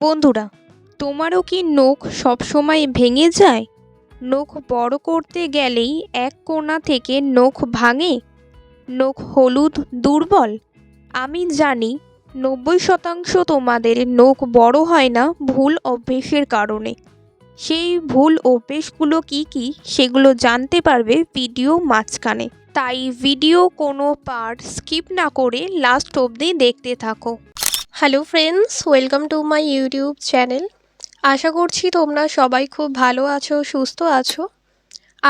বন্ধুরা, তোমারও কি নখ সবসময় ভেঙে যায়? নখ বড় করতে গেলেই এক কোণা থেকে নখ ভাঙে? নখ হলুদ দুর্বল? আমি জানি 90% তোমাদের নখ বড় হয় না ভুল অভ্যেসের কারণে। সেই ভুল অভ্যেসগুলো কি কি সেগুলো জানতে পারবে ভিডিও মাঝখানে, তাই ভিডিও কোনো পার্ট স্কিপ না করে লাস্ট অবধি দেখতে থাকো। Hello friends, welcome to my YouTube channel. আশা করছি তোমরা সবাই খুব ভালো আছো, সুস্থ আছো।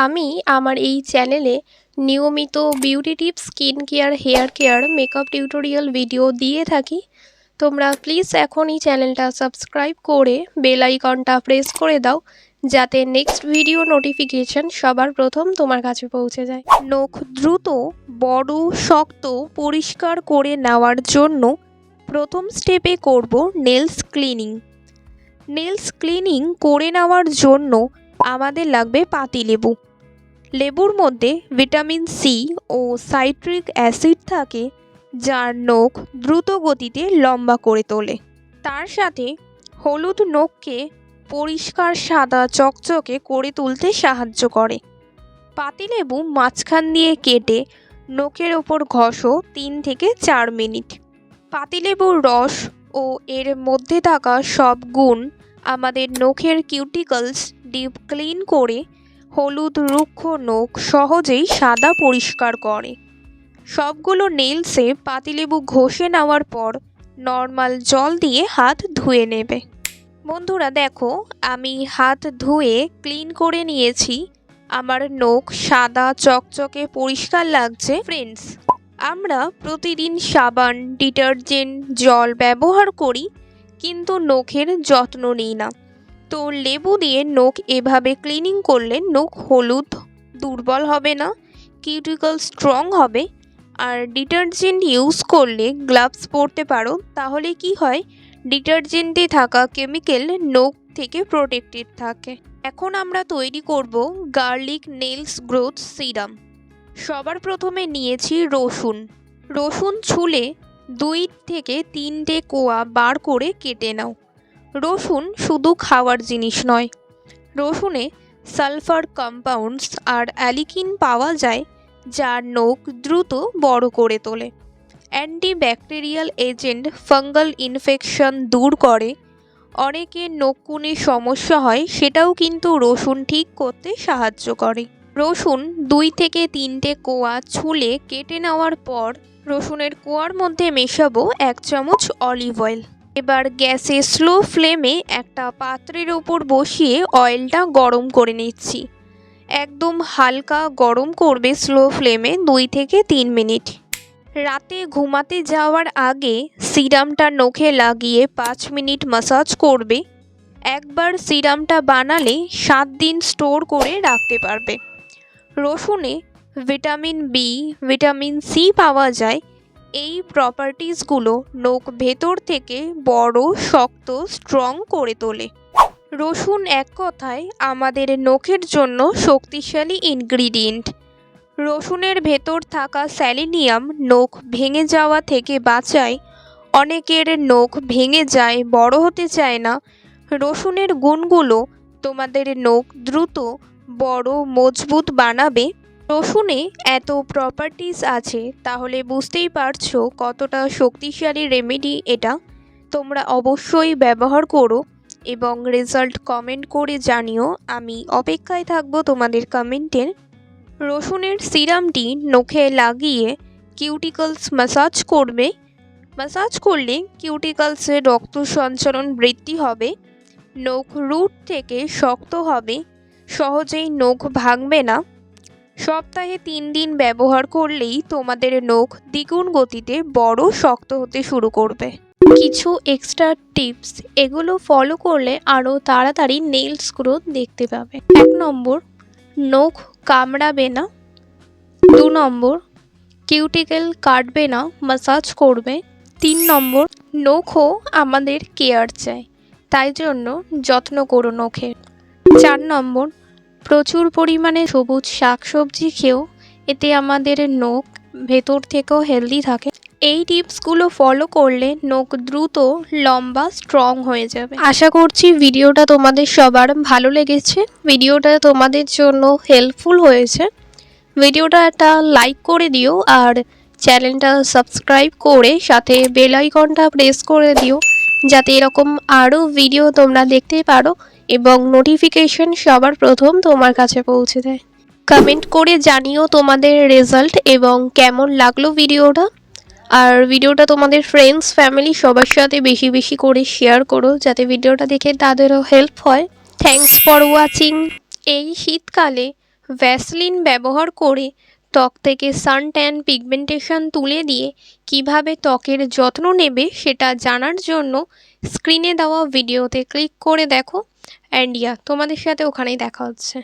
আমি আমার এই চ্যানেলে নিয়মিত beauty tips, skin care, hair care, makeup tutorial video দিয়ে থাকি। তোমরা প্লিজ এখনই চ্যানেলটা সাবস্ক্রাইব করে বেল আইকনটা প্রেস করে দাও, যাতে নেক্সট ভিডিও নোটিফিকেশন সবার প্রথম তোমার কাছে পৌঁছে যায়। নখ দ্রুত বড়, শক্ত, পরিষ্কার করে নেওয়ার জন্য প্রথম স্টেপে করব নেলস ক্লিনিং। নেলস ক্লিনিং করে নেওয়ার জন্য আমাদের লাগবে পাতিলেবু। লেবুর মধ্যে ভিটামিন সি ও সাইট্রিক অ্যাসিড থাকে, যার নখ দ্রুত গতিতে লম্বা করে তোলে। তার সাথে হলুদ নখকে পরিষ্কার, সাদা, চকচকে করে তুলতে সাহায্য করে। পাতিলেবু মাঝখান দিয়ে কেটে নখের ওপর ঘষো 3 থেকে 4 মিনিট। পাতিলেবুর রস ও এর মধ্যে থাকা সব গুণ আমাদের নখের কিউটিকলস ডিপ ক্লিন করে হলুদ রুক্ষ নখ সহজেই সাদা পরিষ্কার করে। সবগুলো নেলসে পাতিলেবু ঘষে নেওয়ার পর নর্মাল জল দিয়ে হাত ধুয়ে নেবে। বন্ধুরা দেখো, আমি হাত ধুয়ে ক্লিন করে নিয়েছি। আমার নখ সাদা চকচকে পরিষ্কার লাগছে। ফ্রেন্ডস, আমরা প্রতিদিন সাবান, ডিটারজেন্ট, জল ব্যবহার করি, কিন্তু নখের যত্ন নিই না। তো লেবু দিয়ে নখ এভাবে ক্লিনিং করলে নখ হলুদ দুর্বল হবে না, কিউটিকল স্ট্রং হবে। আর ডিটারজেন্ট ইউজ করলে গ্লাভস পরতে পারো, তাহলে কি হয়, ডিটারজেন্টে থাকা কেমিক্যাল নখ থেকে প্রোটেক্টেড থাকে। এখন আমরা তৈরি করব গার্লিক নেলস গ্রোথ সিরাম। সবার প্রথমে নিয়েছি রসুন। রসুন ছুলে 2 থেকে 3টে কোয়া বার করে কেটে নাও। রসুন শুধু খাওয়ার জিনিস নয়, রসুনে সালফার কম্পাউন্ডস আর অ্যালিকিন পাওয়া যায়, যা নখ দ্রুত বড় করে তোলে। অ্যান্টিব্যাকটেরিয়াল এজেন্ট ফাঙ্গাল ইনফেকশন দূর করে। অনেকের নখকুনির সমস্যা হয়, সেটাও কিন্তু রসুন ঠিক করতে সাহায্য করে। রসুন 2 থেকে 3টে কোয়া ছুলে কেটে নেওয়ার পর রসুনের কোয়ার মধ্যে মেশাবো 1 চামচ অলিভ অয়েল। এবার গ্যাসে স্লো ফ্লেমে একটা পাত্রের ওপর বসিয়ে অয়েলটা গরম করে নিচ্ছি। একদম হালকা গরম করবে স্লো ফ্লেমে 2 থেকে 3 মিনিট। রাতে ঘুমাতে যাওয়ার আগে সিরামটা নখে লাগিয়ে 5 মিনিট ম্যাসাজ করবে। একবার সিরামটা বানালে 7 দিন স্টোর করে রাখতে পারবে। রসুনে ভিটামিন বি, ভিটামিন সি পাওয়া যায়। এই প্রপার্টিসগুলো নখ ভেতর থেকে বড়, শক্ত, স্ট্রং করে তোলে। রসুন এক কথায় আমাদের নখের জন্য শক্তিশালী ইনগ্রিডিয়েন্ট। রসুনের ভেতর থাকা সেলেনিয়াম নখ ভেঙে যাওয়া থেকে বাঁচায়। অনেকের নখ ভেঙে যায়, বড় হতে চায় না। রসুনের গুণগুলো তোমাদের নখ দ্রুত বড়, মজবুত বানাবে। রসুনে এত প্রপার্টিস আছে, তাহলে বুঝতেই পারছো কতটা শক্তিশালী রেমেডি এটা। তোমরা অবশ্যই ব্যবহার করো এবং রেজাল্ট কমেন্ট করে জানিও। আমি অপেক্ষায় থাকবো তোমাদের কমেন্টের। রসুনের সিরামটি নখে লাগিয়ে কিউটিকলস ম্যাসাজ করবে। ম্যাসাজ করলে কিউটিকলসের রক্ত সঞ্চালন বৃদ্ধি হবে, নখ রুট থেকে শক্ত হবে, সহজেই নখ ভাঙবে না। সপ্তাহে 3 দিন ব্যবহার করলেই তোমাদের নখ দ্বিগুণ গতিতে বড়, শক্ত হতে শুরু করবে। কিছু এক্সট্রা টিপস, এগুলো ফলো করলে আরও তাড়াতাড়ি নেলস গ্রোথ দেখতে পাবে। 1 নম্বর, নখ কামড়াবে না। 2 নম্বর, কিউটিকেল কাটবে না, ম্যাসাজ করবে। 3 নম্বর, নখও আমাদের কেয়ার চাই, তাই জন্য যত্ন করো নখের। 4 নম্বর, প্রচুর পরিমাণে সবুজ শাকসবজি খেও, এতে আমাদের নখ ভেতর থেকেও হেলদি থাকে। এই টিপসগুলো ফলো করলে নখ দ্রুত লম্বা স্ট্রং হয়ে যাবে। আশা করছি ভিডিওটা তোমাদের সবার ভালো লেগেছে, ভিডিওটা তোমাদের জন্য হেল্পফুল হয়েছে। ভিডিওটা একটা লাইক করে দিও আর চ্যানেলটা সাবস্ক্রাইব করে সাথে বেল আইকনটা প্রেস করে দিও, যাতে এরকম আরও ভিডিও তোমরা দেখতে পারো এবং নোটিফিকেশন সবার প্রথম তোমার কাছে পৌঁছে দেয়। কমেন্ট করে জানিও তোমাদের রেজাল্ট এবং কেমন লাগলো ভিডিওটা। আর ভিডিওটা তোমাদের ফ্রেন্ডস ফ্যামিলি সবার সাথে বেশি বেশি করে শেয়ার করো, যাতে ভিডিওটা দেখে তাদেরও হেল্প হয়। Thanks for watching. এই শীতকালে ভ্যাসলিন ব্যবহার করে ত্বক থেকে সানট্যান পিগমেন্টেশন তুলে দিয়ে কিভাবে ত্বকের যত্ন নেবে সেটা জানার জন্য স্ক্রিনে দেওয়া ভিডিওতে ক্লিক করে দেখো। তোমাদের সাথে ওখানেই দেখা হচ্ছে।